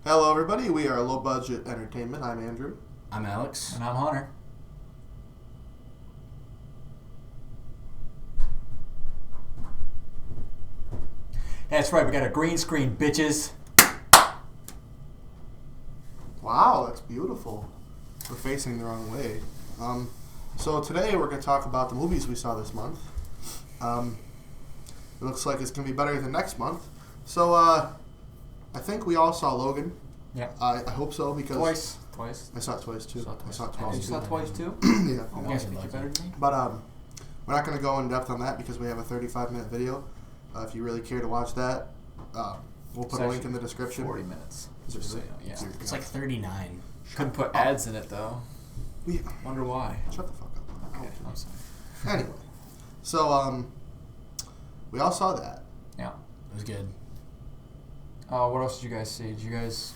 Hello, everybody. We are Low Budget Entertainment. I'm Andrew. I'm Alex. And I'm Hunter. That's right, we got a green screen, bitches. Wow, that's beautiful. We're facing the wrong way. So today we're going to talk about the movies we saw this month. It looks like it's going to be better than next month. So, I think we all saw Logan. Yeah. I hope so because... Twice. I saw it twice too. I saw it You twice saw too. it twice too? Yeah. Oh, you guys think you're better than me? But we're not going to go in depth on that because we have a 35-minute video. If you really care to watch that, we'll put a link in the description. 40 minutes. Is it really? Yeah. It's like 39. Couldn't put ads in it though. Yeah. Wonder why. Shut the fuck up. Okay, I'm sorry. Anyway, so we all saw that. Yeah. It was good. What else did you guys see? Did you guys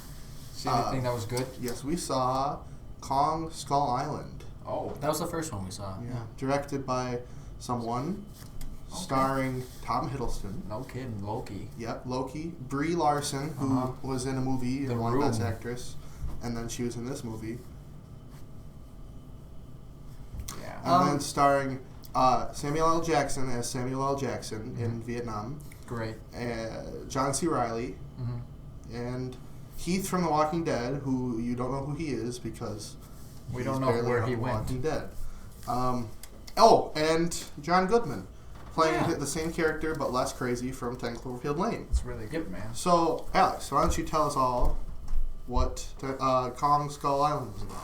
see anything that was good? Yes, we saw Kong Skull Island. Oh. That was the first one we saw. Yeah. Directed by someone, starring Tom Hiddleston. No kidding, Loki. Yep, Loki. Brie Larson, who was in a movie The and won Room. Best Actress, and then she was in this movie. Yeah. And then starring Samuel L. Jackson as Samuel L. Jackson in Vietnam. Great. John C. Reilly. Mm-hmm. And Heath from The Walking Dead, who you don't know who he is because We he's don't know barely where on he The went. Walking Dead. And John Goodman playing the same character but less crazy from 10 Cloverfield Lane. It's really good, man. So, Alex, why don't you tell us all what Kong Skull Island was about?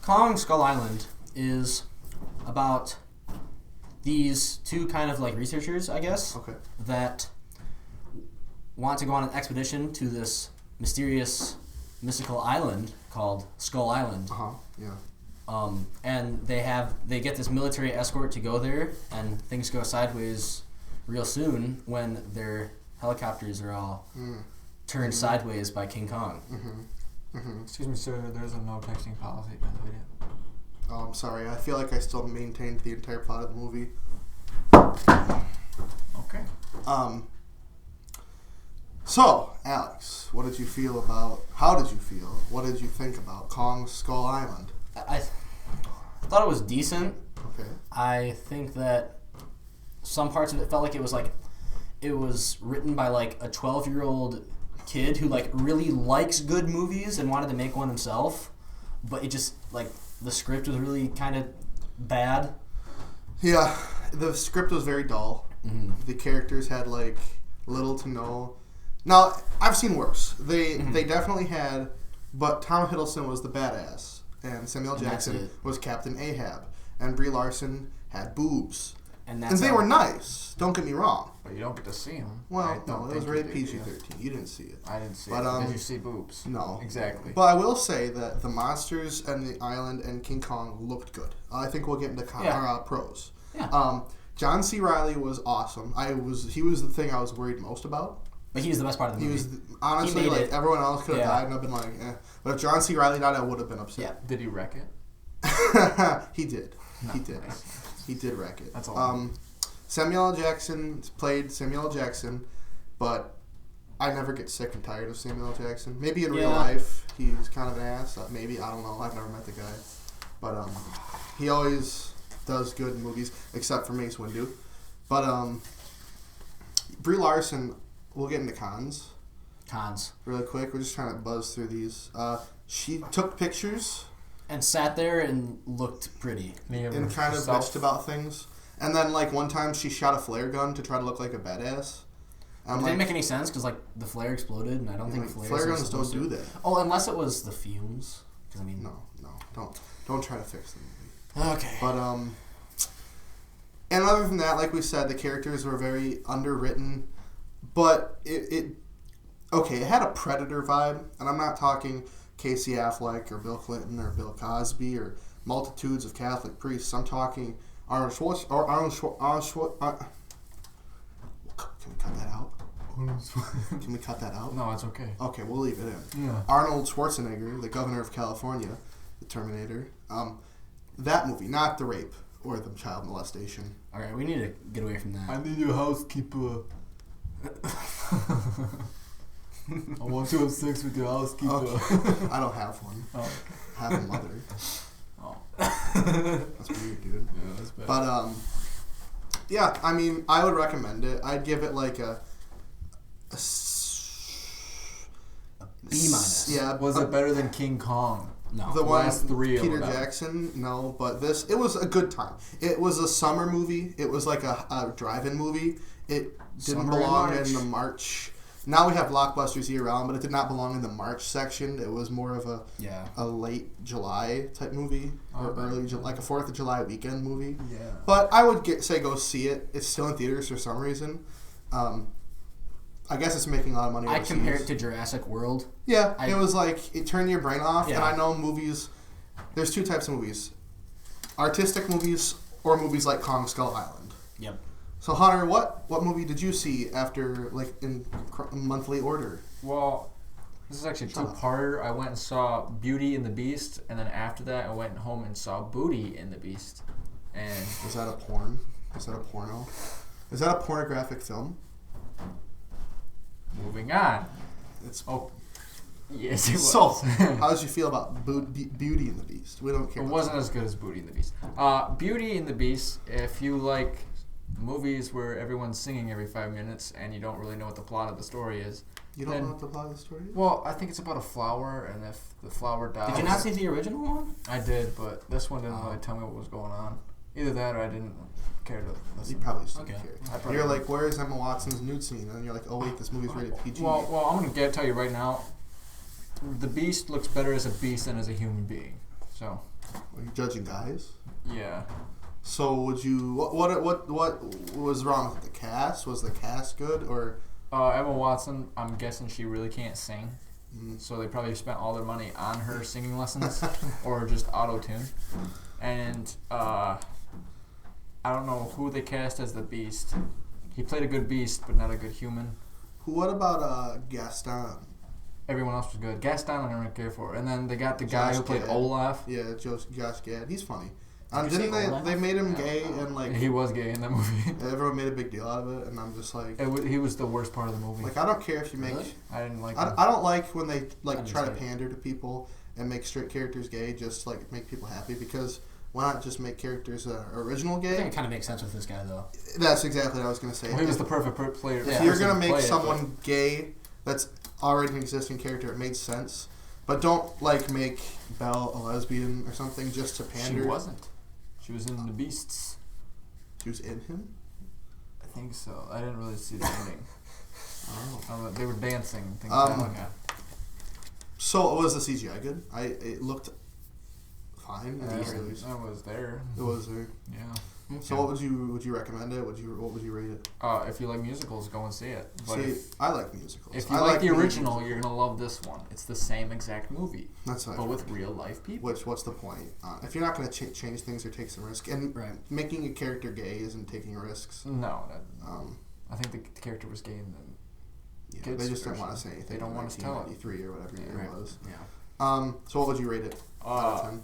Kong Skull Island is about these two kind of like researchers, I guess, Okay. that want to go on an expedition to this mysterious, mystical island called Skull Island. Yeah. And they get this military escort to go there, and things go sideways real soon when their helicopters are all turned sideways by King Kong. Excuse me, sir. There's a no texting policy in the video. Oh, I'm sorry. I feel like I still maintained the entire plot of the movie. Okay. So, Alex, how did you feel? What did you think about Kong Skull Island? I thought it was decent. Okay. I think that some parts of it felt like it was written by like a 12-year-old kid who like really likes good movies and wanted to make one himself, but it just like the script was really kind of bad. Yeah, the script was very dull. Mm-hmm. The characters had like little to no. Now, I've seen worse. They definitely had, but Tom Hiddleston was the badass, and Samuel And that's Jackson it. was Captain Ahab, and Brie Larson had boobs, And and they were nice. Don't get me wrong. But you don't get to see them. Well, no, it was rated PG-13. You didn't see it. I didn't see But, it. Did you see boobs? No. Exactly. But I will say that the monsters and the island and King Kong looked good. I think we'll get into pros. Yeah. John C. Reilly was awesome. He was the thing I was worried most about. But he was the best part of the He movie. was honestly He made like it. everyone else could have Yeah. died, and I've been like, eh. But if John C. Reilly died, I would have been Yeah. upset. Did he wreck it? He did. No, He did. nice. He did wreck it. That's all. Samuel L. Jackson played Samuel L. Jackson, but I never get sick and tired of Samuel L. Jackson. Maybe in real Yeah. life he's kind of an ass. Maybe, I don't know. I've never met the guy, but he always does good in movies, except for Mace Windu. But Brie Larson. We'll get into cons really quick. We're just trying to buzz through these. She took pictures And sat there and looked pretty. and kind of bitched about things. And then, like, one time she shot a flare gun to try to look like a badass. It didn't make any sense because like the flare exploded, and I don't think flare guns don't do that. Oh, unless it was the fumes. Because I mean, No, don't try to fix the movie. Okay. But and other than that, like we said, the characters were very underwritten. But it had a Predator vibe, and I'm not talking Casey Affleck or Bill Clinton or Bill Cosby or multitudes of Catholic priests. I'm talking Arnold Schwarzenegger. Can we cut that out? Can we cut that out? No, it's okay. Okay, we'll leave it in. Yeah. Arnold Schwarzenegger, the governor of California, the Terminator. That movie, not the rape or the child molestation. All right, we need to get away from that. need your housekeeper. I want to have sex with your housekeeper. Okay. I don't have one. Oh. I have a mother. Oh. That's weird, dude. Yeah, that's bad. But yeah, I mean, I would recommend it. I'd give it like a B minus. Yeah. Was it better than King Kong? No. The one last three or Peter whatever. Jackson, no, but it was a good time. It was a summer movie. It was like a drive-in movie. It didn't Summer in belong March. in the March. Now we have blockbusters year round, but it did not belong in the March section. It was more of a late July type movie or Okay. early like a 4th of July weekend movie. Yeah. But I would say go see it. It's still in theaters for some reason. I guess it's making a lot of money. I overseas. compare it to Jurassic World. Yeah, it was like it turned your brain off. Yeah. And I know movies. There's two types of movies: artistic movies or movies like Kong Skull Island. Yep. So Hunter, what movie did you see after like in monthly order? Well, this is actually Shut up. two-parter. I went and saw Beauty and the Beast, and then after that, I went home and saw Booty and the Beast. And Was that a porn? Is that a porno? Is that a pornographic film? moving on. It's Oh, yes, it was. so. How did you feel about Beauty and the Beast? We don't care. It about wasn't that. as good as Booty and the Beast. Beauty and the Beast, if you like movies where everyone's singing every 5 minutes and you don't really know what the plot of the story is. You don't then- know what the plot of the story is? Well, I think it's about a flower, and if the flower dies... Did you not see the original one? I did, but this one didn't really tell me what was going on. Either that or I didn't care to You listen. probably just Okay. don't care. I probably You're didn't. like, where is Emma Watson's nude scene? And you're like, oh wait, this movie's rated PG. Well, I'm going to tell you right now, the Beast looks better as a beast than as a human being. So, Are you judging guys? yeah. So would you? What was wrong with the cast? Was the cast good or? Emma Watson, I'm guessing she really can't sing. Mm, So they probably spent all their money on her singing lessons or just auto-tune. And I don't know who they cast as the Beast. He played a good beast, but not a good human. What about Gaston? Everyone else was good. Gaston I didn't really care for. And then they got the guy Josh who played Gad. Olaf. Yeah, Josh Gad. He's funny. Did you Didn't say they? Olaf? They made him Yeah. gay and like He was gay in that movie. everyone made a big deal out of it, and I'm just like, He was the worst part of the movie. like I don't care if you make. Really? I didn't like him. I don't like when they like I try to understand. pander to people and make straight characters gay just to, like make people happy because why not just make characters original I think gay? it kind of makes sense with this guy, though. That's exactly what I was gonna say. Well, he was If- the perfect player. Yeah. If you're person gonna to make play it, someone gay that's already an existing character, it made sense. But don't like make Belle a lesbian or something just to but pander. she wasn't. She was in the Beasts. She was in him. I think so. I didn't really see the ending. Oh. They were dancing. Things Um, like that. So was the CGI good? It looked fine. I was there. It was there. Yeah. So what would you recommend it? What would you rate it? If you like musicals, go and see it. But See, I like musicals. if you I like the mini original, musicals. you're gonna love this one. It's the same exact movie, That's what I but with figured. real life people. What's the point? If you're not going to change things or take some risk, and Right. making a character gay isn't taking risks. No, I think the character was gay in the Yeah, Kids they just don't want to version. say anything. They don't in want us to tell it. 1993 or whatever year Right. it was. Yeah. So what would you rate it out of 10?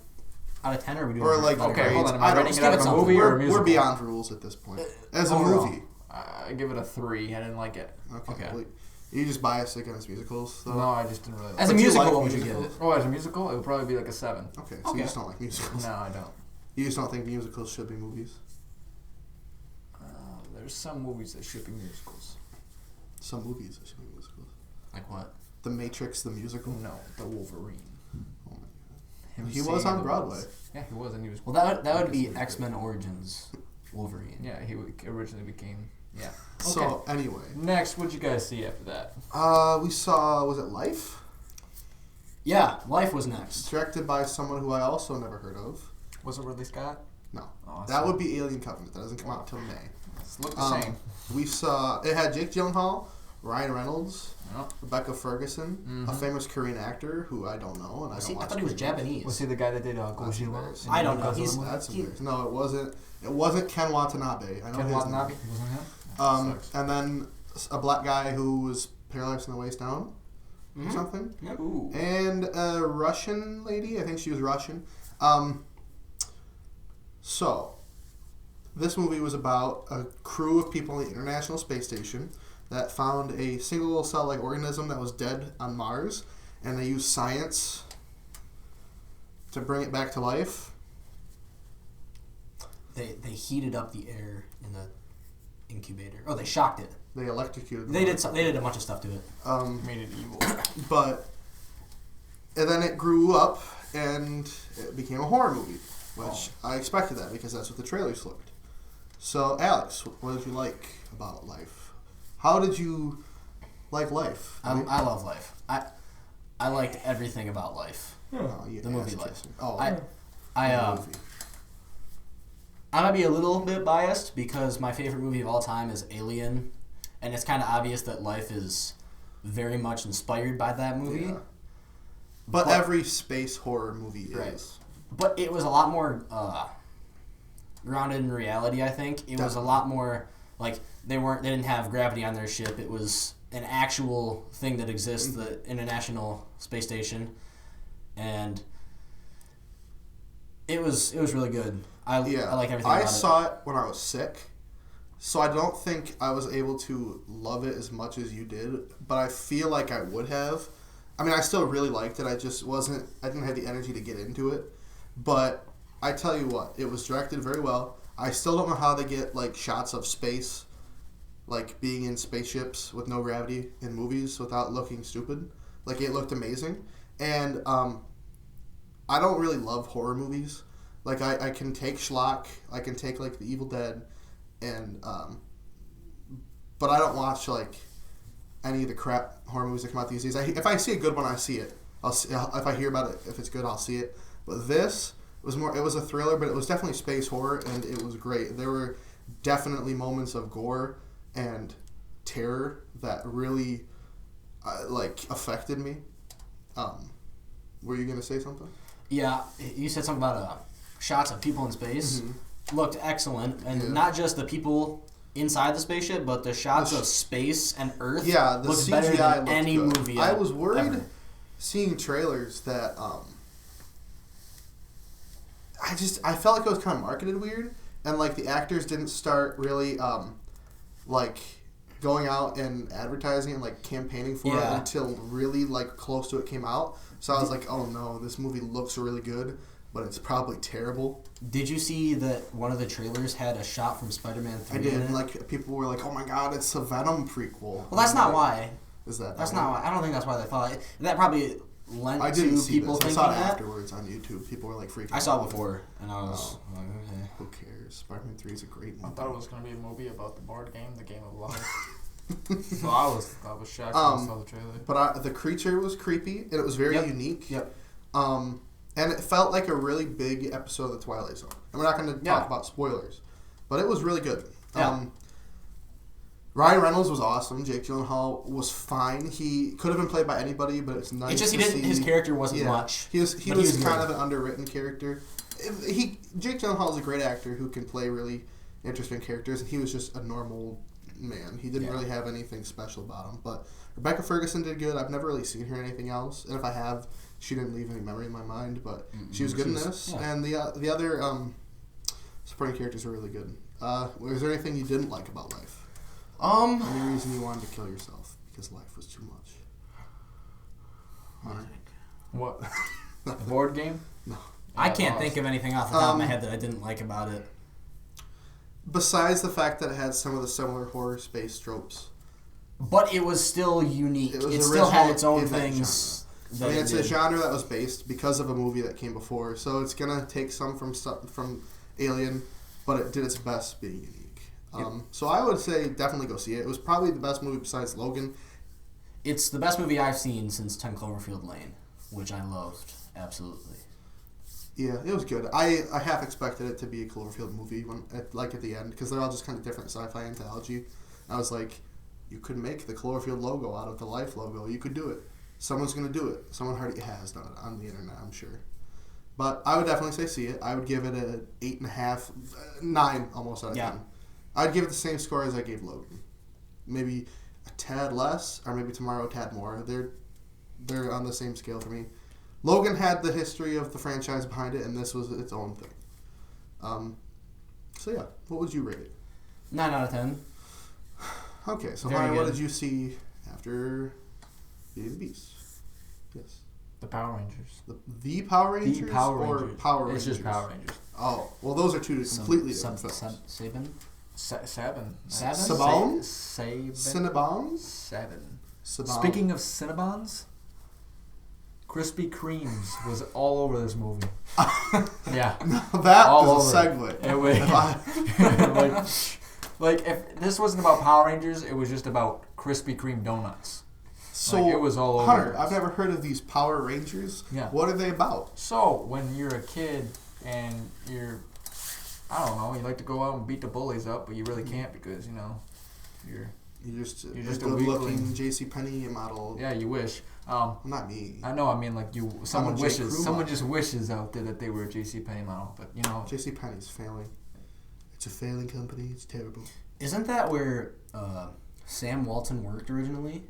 Out of 10, or are we doing? Or like Okay, grades? hold on. Am I I don't- rating just it out give of it a something. movie or a We're musical? beyond rules at this point. As a overall. movie. I give it a 3. I didn't like it. Okay. well, you just biased against musicals, though? No, I just didn't really. As Like a But you musical, like what would you give musicals? it? Oh, as a musical, it would probably be like a 7. Okay, so Okay. you just don't like musicals. No, I don't. You just don't think musicals should be movies? There's some movies that should be musicals. Some movies that should be musicals. Like what? The Matrix, the musical? No, the Wolverine. Oh my god. Him He was saying on the Broadway. words. Yeah, he was, and he was. Well, that would be X-Men Origins Wolverine. Yeah, he originally became. Yeah. So, anyway. Next, what'd you guys see after that? We saw, was it Life? Yeah, Life was next. Directed by someone who I also never heard of. Was it Ridley Scott? No. Oh, That would be Alien Covenant. That doesn't come out till May. look the same. We saw, it had Jake Gyllenhaal, Ryan Reynolds, Yep. Rebecca Ferguson, a Mhm. famous Korean actor who I don't know, and I Was don't he, I watch thought he was Korean movies. Japanese. Was he the guy that did That's Godzilla? embarrassing. I don't know. Godzilla He's- movie? That's embarrassing. No, it wasn't. It wasn't Ken Watanabe. I know Ken his Watanabe? name. Wasn't him? Um, Sucks. and then a black guy who was paralyzed from the waist down, or something. Yep. Ooh. And a Russian lady. I think she was Russian. So, this movie was about a crew of people on the International Space Station that found a single cell-like organism that was dead on Mars, and they used science to bring it back to life. They heated up the air in the incubator. Oh, they shocked it. They electrocuted. They did a bunch of stuff to it. Made it evil. And then it grew up and it became a horror movie, which I expected that because that's what the trailers looked. So, Alex, what did you like about Life? How did you like Life? I love Life. I liked everything about Life. Oh, The movie Life. Oh, I the movie. I might be a little bit biased because my favorite movie of all time is Alien, and it's kind of obvious that Life is very much inspired by that movie. Yeah. But every space horror movie is. Right. But it was a lot more grounded in reality, I think. It was a lot more like they didn't have gravity on their ship. It was an actual thing that exists, the International Space Station, and it was really good. I like everything about it. I saw it when I was sick, so I don't think I was able to love it as much as you did, but I feel like I would have. I mean, I still really liked it. I didn't have the energy to get into it. But I tell you what, it was directed very well. I still don't know how they get, like, shots of space, like, being in spaceships with no gravity in movies without looking stupid. Like, it looked amazing. And I don't really love horror movies. Like, I can take schlock. I can take, like, The Evil Dead. And, but I don't watch, like, any of the crap horror movies that come out these days. If I see a good one, I see it. If I hear about it, if it's good, I'll see it. But this was more. It was a thriller, but it was definitely space horror, and it was great. There were definitely moments of gore and terror that really, affected me. Were you gonna say something? Yeah, you said something about shots of people in space. Looked excellent, and not just the people inside the spaceship, but the shots of space and Earth. Yeah, the looked CGI better than looked any good. movie. I was worried ever. seeing trailers that I felt like it was kind of marketed weird, and like the actors didn't start really like going out and advertising and like campaigning for it until really like close to it came out. So I was like, oh no, this movie looks really good, but it's probably terrible. Did you see that one of the trailers had a shot from Spider-Man 3? I did, and like people were like, oh my god, it's a Venom prequel. Well, that's not why. Is that? That's not why. I don't think that's why they thought it. That probably lent I didn't to see people this. I thinking saw it that. afterwards on YouTube. People were like freaking out. I saw it before, and I was like, okay. Who cares? Spider-Man 3 is a great I movie. thought it was gonna be a movie about the board game, The Game of Life. So I was shocked when I saw the trailer. But the creature was creepy, and it was very unique. Yep. And it felt like a really big episode of The Twilight Zone. And we're not going to talk about spoilers, but it was really good. Yeah. Ryan Reynolds was awesome. Jake Gyllenhaal was fine. He could have been played by anybody, but it's nice. It's just to see. his character wasn't much. He was good. kind of an underwritten character. Jake Gyllenhaal is a great actor who can play really interesting characters, and he was just a normal man. He didn't really have anything special about him. But Rebecca Ferguson did good. I've never really seen her in anything else, and if I have, she didn't leave any memory in my mind. But she was good in this, and the other supporting characters were really good. Was there anything you didn't like about Life? Any reason you wanted to kill yourself because life was too much? What? The board game? No. I can't think of anything off the top of my head that I didn't like about it. Besides the fact that it had some of the similar horror space tropes. But it was still unique. It was It still had its own in that things. I mean, it's a genre that was based because of a movie that came before, so it's gonna take some from Alien, but it did its best being unique. So I would say definitely go see it. It was probably the best movie besides Logan. It's the best movie I've seen since 10 Cloverfield Lane, which I loved absolutely. Yeah, it was good. I half expected it to be a Cloverfield movie at the end, because they're all just kind of different sci-fi anthology. I was like, you could make the Cloverfield logo out of the Life logo. You could do it. Someone's going to do it. Someone already has done it on the internet, I'm sure. But I would definitely say see it. I would give it an 8.5, 9 almost out of 10. I'd give it the same score as I gave Logan. Maybe a tad less, or maybe Tomorrow a tad more. They're on the same scale for me. Logan had the history of the franchise behind it, and this was its own thing. So yeah, what would you rate it? 9 out of 10. Okay, so Very Ryan, what good. did you see after Beauty and the Beast? Yes. The Power Rangers. The Power Rangers? The Power or Rangers. Power It's Rangers? just Power Rangers. Oh, well, those are two completely different films. Sabin? Sabin. Sabin? Saban? Sabin. Cinnabons? Sabin. Saban. Speaking of Cinnabons, Krispy Kremes was all over this movie. Yeah. That all was a over. segue. It was, like if this wasn't about Power Rangers, it was just about Krispy Kreme donuts. So, Like, it was all over. Hunter, I've never heard of these Power Rangers. Yeah. What are they about? So when you're a kid and you're, I don't know, you like to go out and beat the bullies up, but you really can't because you're You're just You're just a good-looking weakling. JCPenney model. yeah, you wish. Well, not me. I know. I mean, like someone J. wishes. Crew Someone model. just wishes out there that they were a JCPenney model, but JCPenney's failing. It's a failing company. It's terrible. Isn't that where Sam Walton worked originally?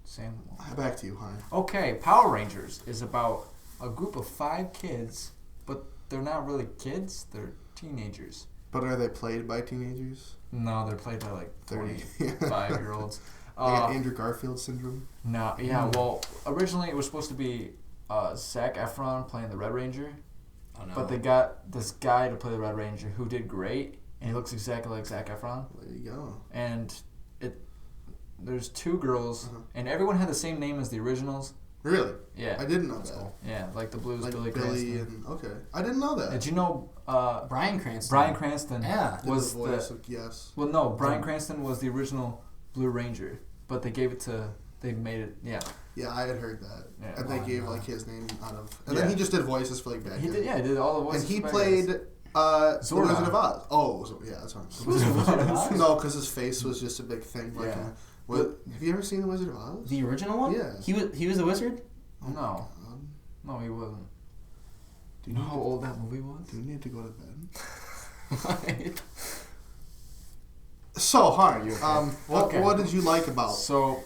Sam. Back to you, Hunter. Okay, Power Rangers is about a group of 5 kids, but they're not really kids. They're teenagers. But are they played by teenagers? No, they're played by like 30. 45-year-olds. They got Andrew Garfield syndrome. No, yeah. Well, originally it was supposed to be Zac Efron playing the Red Ranger, Oh no. but they got this guy to play the Red Ranger who did great, and he looks exactly like Zac Efron. There you go. And there's 2 girls, Uh-huh. and everyone had the same name as the originals. Really? Yeah, I didn't know that. yeah, like the Blues, Like Billy Billy Cranston. and okay, I didn't know that. Did you know Bryan Cranston. Bryan Cranston Yeah. Did was the voice of yes. well, no, Bryan Cranston was the original Blue Ranger, but they made it, yeah. Yeah, I had heard that. Yeah. And they Oh, gave no. like his name out of, and Yeah. then he just did voices for like bad He guys. did, yeah, he did all the voices. And he for bad played guys. The Zordon. Wizard of Oz. Oh, so, yeah, that's what I'm Was it Wizard of Oz? No, because his face was just a big thing. Like, Yeah. have you ever seen The Wizard of Oz? The original one? Yeah. He was the wizard? Oh, No. God. No, he wasn't. Do You know how old that movie was? Do you need to go to bed? Right. So, Hunter, Okay. what did you like about So,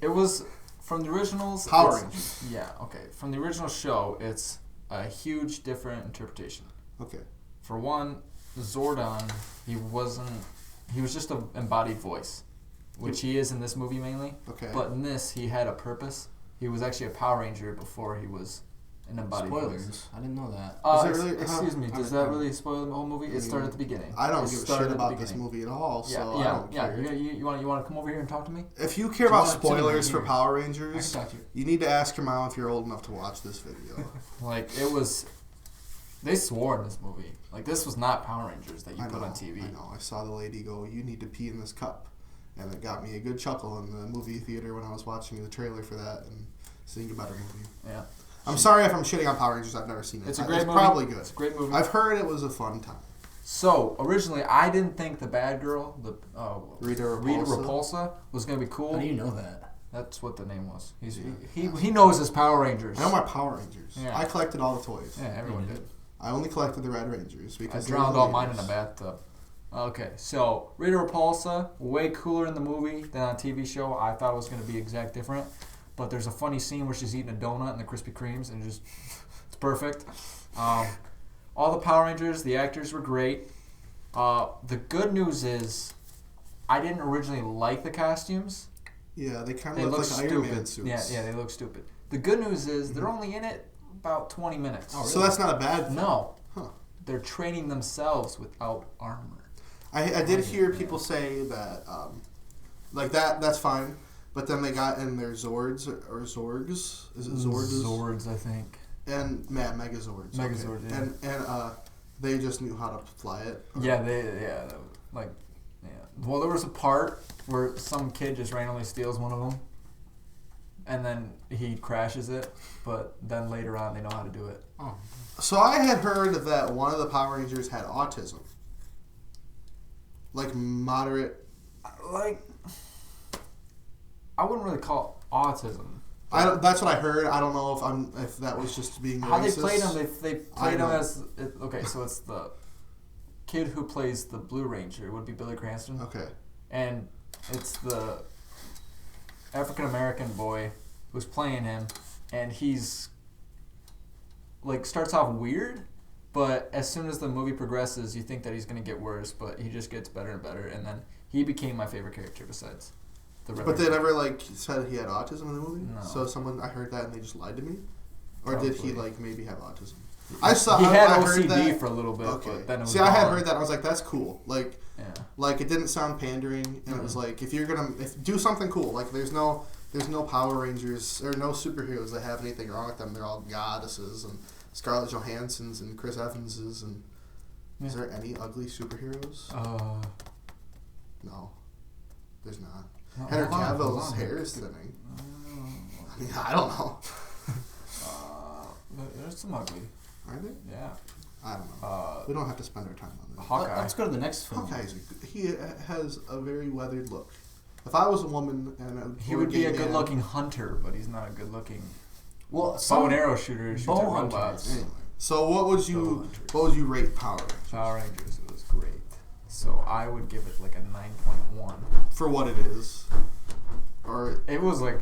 it was from the originals. Power it's- Rangers? Yeah, okay. From the original show, it's a huge different interpretation. Okay. For one, Zordon, he was just an embodied voice, which he is in this movie mainly. Okay. But in this, he had a purpose. He was actually a Power Ranger before he was an embodied voice. Spoilers. I didn't know that. Is it really- Excuse me, does that really spoil the whole movie? It started at the beginning. I don't It give a started shit at the about this beginning. movie at all, so Yeah, I yeah, don't yeah. care. You want to come over here and talk to me? If you care Do you about wanna sit in my spoilers for ear? Power I can Rangers, talk to you. you need to ask your mom if you're old enough to watch this video. Like, it was... They swore in this movie. Like, this was not Power Rangers that you I put know, on TV. I know. I saw the lady go, "You need to pee in this cup," and it got me a good chuckle in the movie theater when I was watching the trailer for that and seeing a better movie. Yeah. I'm sorry if I'm shitting on Power Rangers. I've never seen it. It's a great movie. Probably good. It's a great movie. I've heard it was a fun time. So, originally, I didn't think the bad girl, Rita Rita Repulsa. Repulsa, was going to be cool. How do you know that? That's what the name was. Yeah. He knows his Power Rangers. I know my Power Rangers. Yeah. I collected all the toys. Yeah, everyone Mhm. did. I only collected the Red Rangers I because drowned all mine in a bathtub. Okay, so Rita Repulsa, way cooler in the movie than on TV show. I thought it was going to be exact different. But there's a funny scene where she's eating a donut in the Krispy Kremes, and it's perfect. All the Power Rangers, the actors were great. The good news is, I didn't originally like the costumes. Yeah, they kind They of look look like Iron Man stupid. suits. Yeah, they look stupid. The good news is, they're only in it about 20 minutes. Oh, So that's not a bad thing. No. Huh. They're training themselves without armor. I did hear people say that, like that's fine, but then they got in their Zords or Zorgs. Is it Zords? Zords, I think. And Megazords. Megazord, okay. yeah. And they just knew how to fly it. Yeah. Well, there was a part where some kid just randomly steals one of them, and then he crashes it. But then later on, they know how to do it. Oh. So I had heard that one of the Power Rangers had autism, like moderate. Like, I wouldn't really call it autism. That's what I heard. I don't know if that was just being How racist. they played him, they played him know. as okay. So it's the kid who plays the Blue Ranger. It would be Billy Cranston. Okay. And it's the African American boy who's playing him, and he's like starts off weird, but as soon as the movie progresses, you think that he's gonna get worse, but he just gets better and better, and then he became my favorite character besides the Riddler. But they never like said he had autism in the movie. No. So I heard that and they just lied to me, or Probably. did he like maybe have autism? I saw. He had I heard OCD that. for a little bit, Okay. but then it was See, I had gone. heard that. And I was like, that's cool. Like Yeah. it didn't sound pandering, and it was like if you're gonna do something cool, like there's no Power Rangers or no superheroes that have anything wrong with them. They're all goddesses and Scarlett Johanssons and Chris Evanses and is there any ugly superheroes? No, there's not. Henry Cavill's hair is thinning. I mean, I don't know. There's some ugly. Are they? Yeah. I don't know. We don't have to spend our time on that. Hawkeye. Let's go to the next film. He has a very weathered look. If I was a woman and He would be a good-looking hunter, but he's not a good-looking Well, bow and arrow shooter. Shoots bow at hunters. robots. Anyway, so what would you rate Power Rangers? Power Rangers was great. So I would give it like a 9.1. For what it is, or It was like,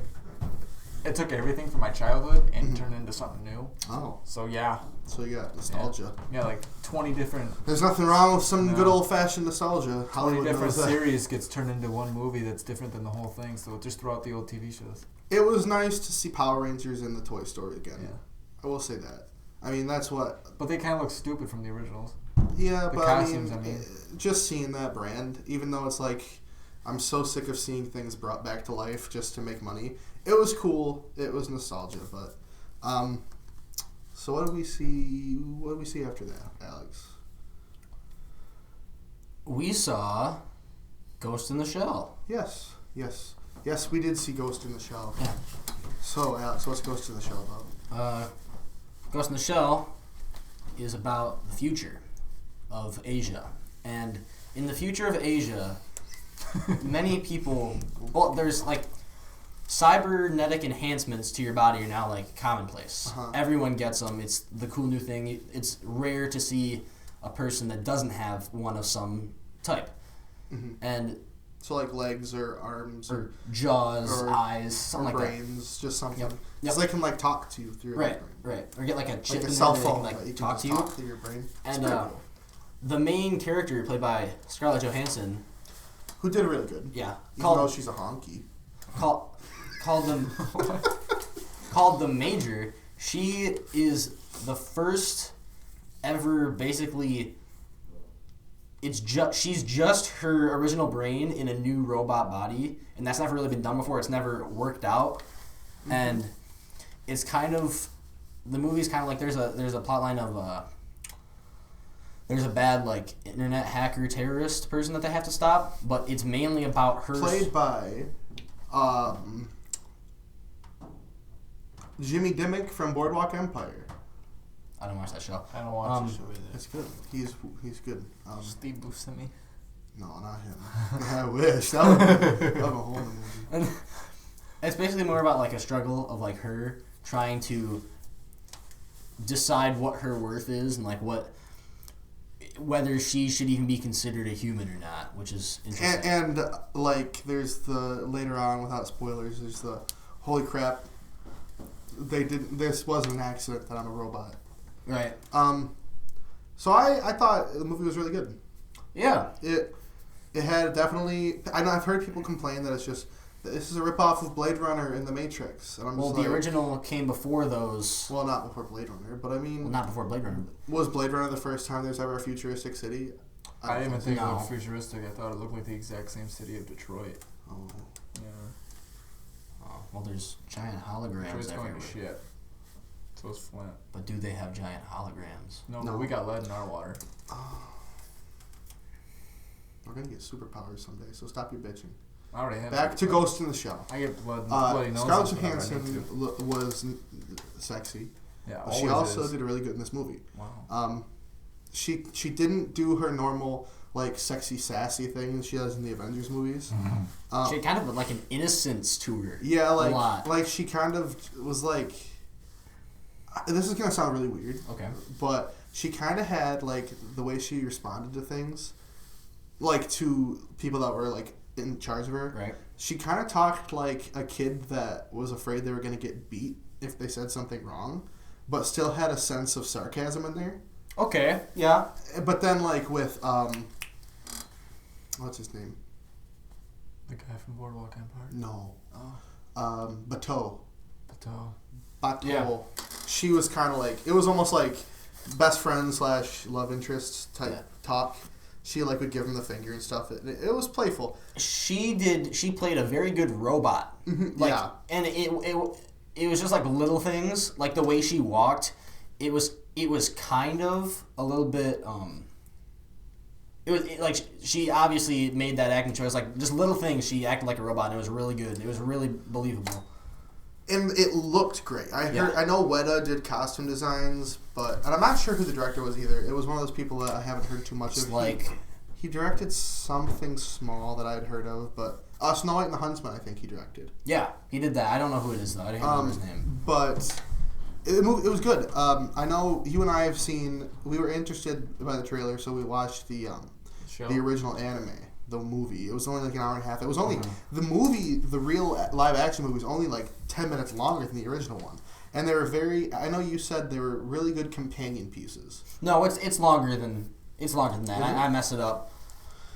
it took everything from my childhood and turned into something new. oh, So yeah, so you got nostalgia. yeah, like 20 different There's nothing wrong with some No. good old fashioned nostalgia. 20 Hollywood different knows that. series gets turned into one movie that's different than the whole thing. So just throughout the old TV shows. It was nice to see Power Rangers in the Toy Story again. Yeah. I will say that. I mean, that's what. But they kind of look stupid from the originals. Yeah, The but costumes, I mean, I mean. just seeing that brand, even though it's like, I'm so sick of seeing things brought back to life just to make money. It was cool. It was nostalgia, but, so what did we see? What did we see after that, Alex? We saw Ghost in the Shell. Yes, we did see Ghost in the Shell. Yeah. So, Alex, what's Ghost in the Shell about? Ghost in the Shell is about the future of Asia. And in the future of Asia, many people... Well, there's, like, cybernetic enhancements to your body are now, like, commonplace. Uh-huh. Everyone gets them. It's the cool new thing. It's rare to see a person that doesn't have one of some type. Mm-hmm. And... So, like legs or arms Or jaws, or- eyes, something or like brains, just something. Yep. Yep. So they can, like, talk to you through that. your Right, brain. right. Or get, like, a chip Like a in cell there that phone they that can, you like, can talk just to you. talk through your brain. It's And pretty cool. the main character, played by Scarlett Johansson, Who did really good. yeah, Even though she's a honky. called the Major. She is the first ever, basically. She's just her original brain in a new robot body, and that's never really been done before. It's never worked out, Mm-hmm. and it's kind of the movie's kind of like there's a plot line of there's a bad like internet hacker terrorist person that they have to stop, but it's mainly about her Played by Jimmy Dimmick from Boardwalk Empire. I don't watch that show. I don't watch the Um, show either. That's good. He's good. Steve Buscemi. No, not him. I wish. That would be a whole other movie. And it's basically more about like a struggle of like her trying to decide what her worth is and like whether she should even be considered a human or not, which is interesting. And like, there's the later on, without spoilers, there's the holy crap. They didn't. This wasn't an accident that I'm a robot. Right. So I thought the movie was really good. Yeah. It had definitely. I know I've heard people complain that this is a ripoff of Blade Runner and The Matrix, and I'm Well, just the like, original came before those. well, not before Blade Runner, but I mean, Well, not before Blade Runner. was Blade Runner the first time there's ever a futuristic city? I didn't even think it No. looked futuristic. I thought it looked like the exact same city of Detroit. Oh. Yeah. Oh, well, there's giant holograms Detroit's going everywhere. to shit. So is Flint. But do they have giant holograms? No, No. but we got lead in our water. We're gonna get superpowers someday, so stop your bitching. I already have. Back to Ghost in the Shell. I get bloody noses. Scarlett whenever I need Johansson to. was sexy. Yeah, But she always also is. did really good in this movie. Wow. She didn't do her normal like sexy sassy thing she does in the Avengers movies. She had kind of like an innocence to her. Yeah, a lot. like she kind of was like. This is gonna sound really weird. Okay. But she kind of had like the way she responded to things, like to people that were like in charge of her. Right. She kind of talked like a kid that was afraid they were going to get beat if they said something wrong, but still had a sense of sarcasm in there. Okay. Yeah. But then, like, with, what's his name? The guy from Boardwalk Empire. No. Oh. Bateau. But Yeah. She was kind of like, it was almost like best friend / love interest type talk. She, like, would give him the finger and stuff. It was playful. She played a very good robot. Like, yeah. And it was just like little things, like the way she walked. It was kind of a little bit like she obviously made that acting choice, like just little things. She acted like a robot, and it was really good. It was really believable. And it looked great. I know Weta did costume designs, and I'm not sure who the director was either. It was one of those people that I haven't heard too much of. Like, he directed something small that I'd heard of, but Snow White and the Huntsman, I think he directed. yeah, he did that. I don't know who it is though. I didn't remember his name. But it was good. I know you and I have seen. We were interested by the trailer, so we watched the original anime. The movie. It was only like an hour and a half. It was only the movie. The real live action movie was only like 10 minutes longer than the original one, and they were very. I know you said they were really good companion pieces. No, it's longer than that. I messed it up.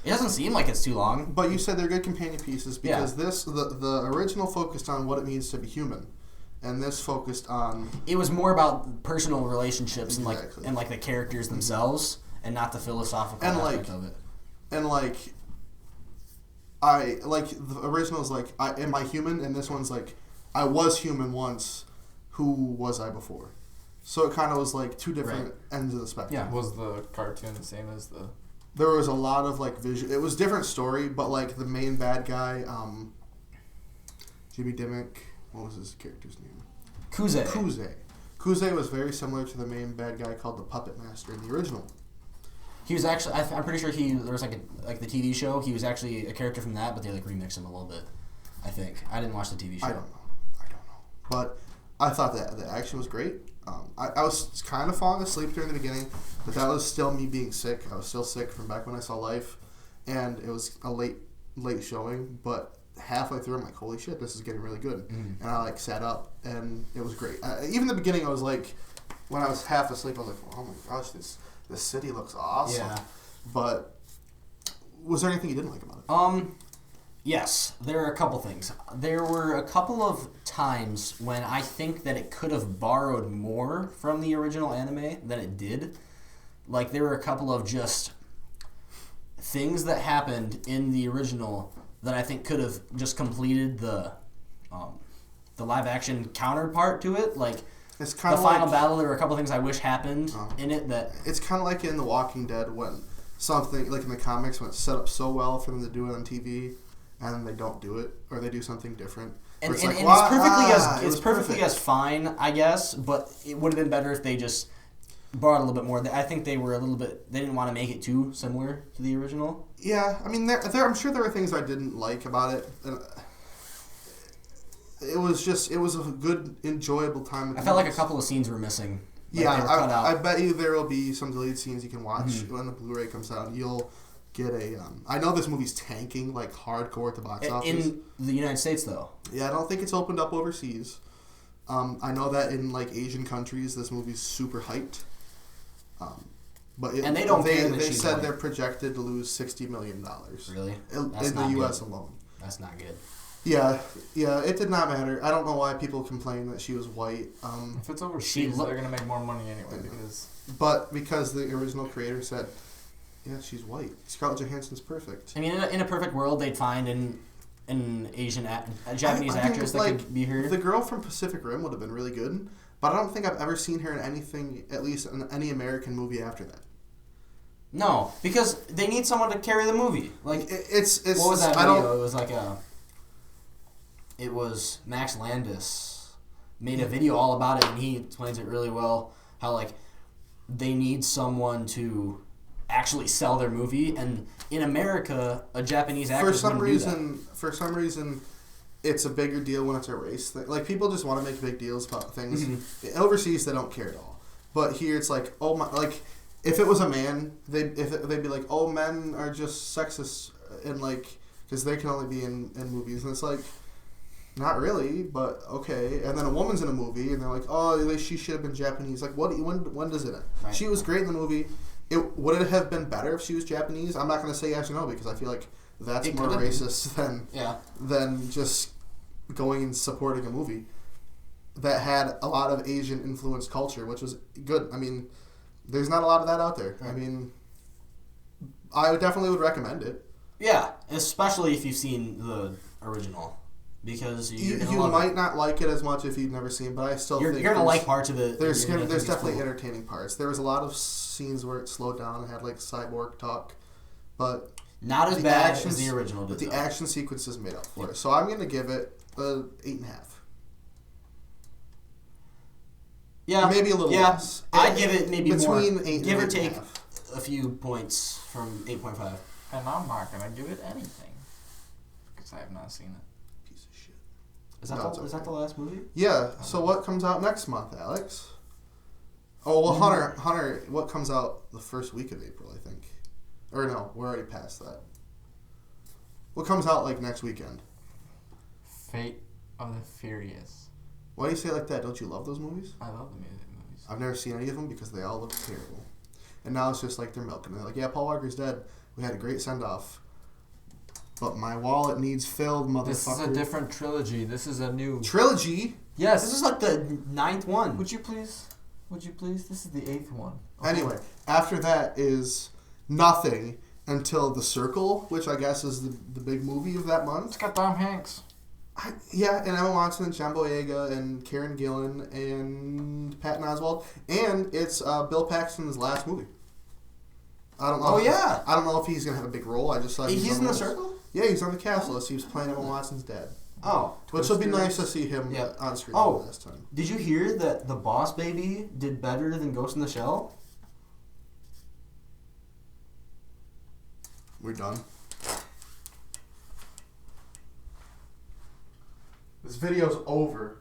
It doesn't seem like it's too long. But you said they're good companion pieces because the original focused on what it means to be human, and this focused on. It was more about personal relationships Exactly. and the characters themselves, and not the philosophical aspect of it. And like. The original is like, am I human? And this one's like, I was human once. Who was I before? So it kind of was like two different ends of the spectrum. Yeah. Was the cartoon the same as the? There was a lot of like vision. It was different story, but like the main bad guy, Jimmy Dimmick. What was his character's name? Kuze. Kuze was very similar to the main bad guy called the Puppet Master in the original. He was actually. I'm pretty sure there was like the TV show. He was actually a character from that, but they like remixed him a little bit. I think I didn't watch the TV show. I don't know. But I thought that the action was great. I was kind of falling asleep during the beginning, but that was still me being sick. I was still sick from back when I saw Life, and it was a late showing. But halfway through, I'm like, holy shit, this is getting really good. And I like sat up, and it was great. Even the beginning, I was like, when I was half asleep, I was like, oh my gosh, this city looks awesome. Yeah. But was there anything you didn't like about it? Yes, there are a couple things. There were a couple of times when I think that it could have borrowed more from the original anime than it did. Like, there were a couple of just things that happened in the original that I think could have just completed the live action counterpart to it. Like, It's kind the of final like, battle, there were a couple things I wish happened in it that... It's kind of like in The Walking Dead when something, like in the comics, when it's set up so well for them to do it on TV, and then they don't do it, or they do something different. And, it's and, like, and it's perfectly perfect. as fine, I guess, but it would have been better if they just brought a little bit more. I think they were a little bit... They didn't want to make it too similar to the original. Yeah, I mean, I'm sure there were things I didn't like about it. And it was a good, enjoyable time. I felt like a couple of scenes were missing. Like Yeah, they were cut out. I bet you there will be some deleted scenes you can watch when the Blu-ray comes out. You'll get a... I know this movie's tanking, like, hardcore at the box office. In the United States, though. Yeah, I don't think it's opened up overseas. I know that in, like, Asian countries, this movie's super hyped. But And they don't care that They she's said white. they're projected to lose $60 million. Really? In That's the not U.S. good. alone. That's not good. Yeah, it did not matter. I don't know why people complain that she was white. If it's overseas, look- they're gonna make more money anyway Because the original creator said, yeah, she's white. Scarlett Johansson's perfect. I mean, in a perfect world, they'd find an Asian, a Japanese I think, actress that like, could be her. The girl from Pacific Rim would have been really good, but I don't think I've ever seen her in anything, at least in any American movie after that. No, because they need someone to carry the movie. Like, It's what was that I video? don't. It was like it was Max Landis made a video all about it, and he explains it really well. How like they need someone to actually sell their movie, and in America, a Japanese actress wouldn't do that. For some reason, it's a bigger deal when it's a race thing. Like people just want to make big deals about things. Overseas, they don't care at all. But here, it's like, oh my, like if it was a man, they'd be like, oh, men are just sexist, and like because they can only be in movies, and it's like, not really, but okay. And then a woman's in a movie, and they're like, oh, she should have been Japanese. Like, when does it end? Right. She was great in the movie. Would it have been better if she was Japanese? I'm not going to say yes or no, because I feel like that's more racist than just going and supporting a movie that had a lot of Asian influenced culture, which was good. I mean, there's not a lot of that out there. I mean, I definitely would recommend it. Yeah, especially if you've seen the original, because you might not like it as much if you've never seen, but I still think you're gonna like parts of it. There's definitely entertaining parts. There was a lot of scenes where it slowed down and had like cyborg talk, but not as bad as the original did. But the action sequences made up for it. So I'm gonna give it a 8.5. Yeah, maybe a little less. I'd give it maybe between more, 8 give and or take 8.5. a few points from 8.5. And I'm not gonna give it anything because I have not seen it. Piece of shit. Is that the last movie? Yeah. So what comes out next month, Alex? Oh well, Hunter. What comes out the first week of April, I think, or no, we're already past that. What comes out like next weekend? Fate of the Furious. Why do you say it like that? Don't you love those movies? I love the movies. I've never seen any of them because they all look terrible. And now it's just like they're milking. They're like, yeah, Paul Walker's dead. We had a great send-off. But my wallet needs filled, motherfucker. This is a different trilogy. This is a new... Trilogy? Yes. This is like the 9th one. Would you please? This is the 8th one. Okay. Anyway, after that is nothing until The Circle, which I guess is the big movie of that month. It's got Tom Hanks. And Emma Watson and John Boyega and Karen Gillan and Patton Oswalt, and it's Bill Paxton's last movie. I don't know. Oh yeah. I don't know if he's gonna have a big role. I just thought he's in The Circle. Yeah, he's on the cast list. He was playing Emma Watson's dad. Oh, which will be nice to see him on screen this time. Did you hear that The Boss Baby did better than Ghost in the Shell? We're done. This video's over.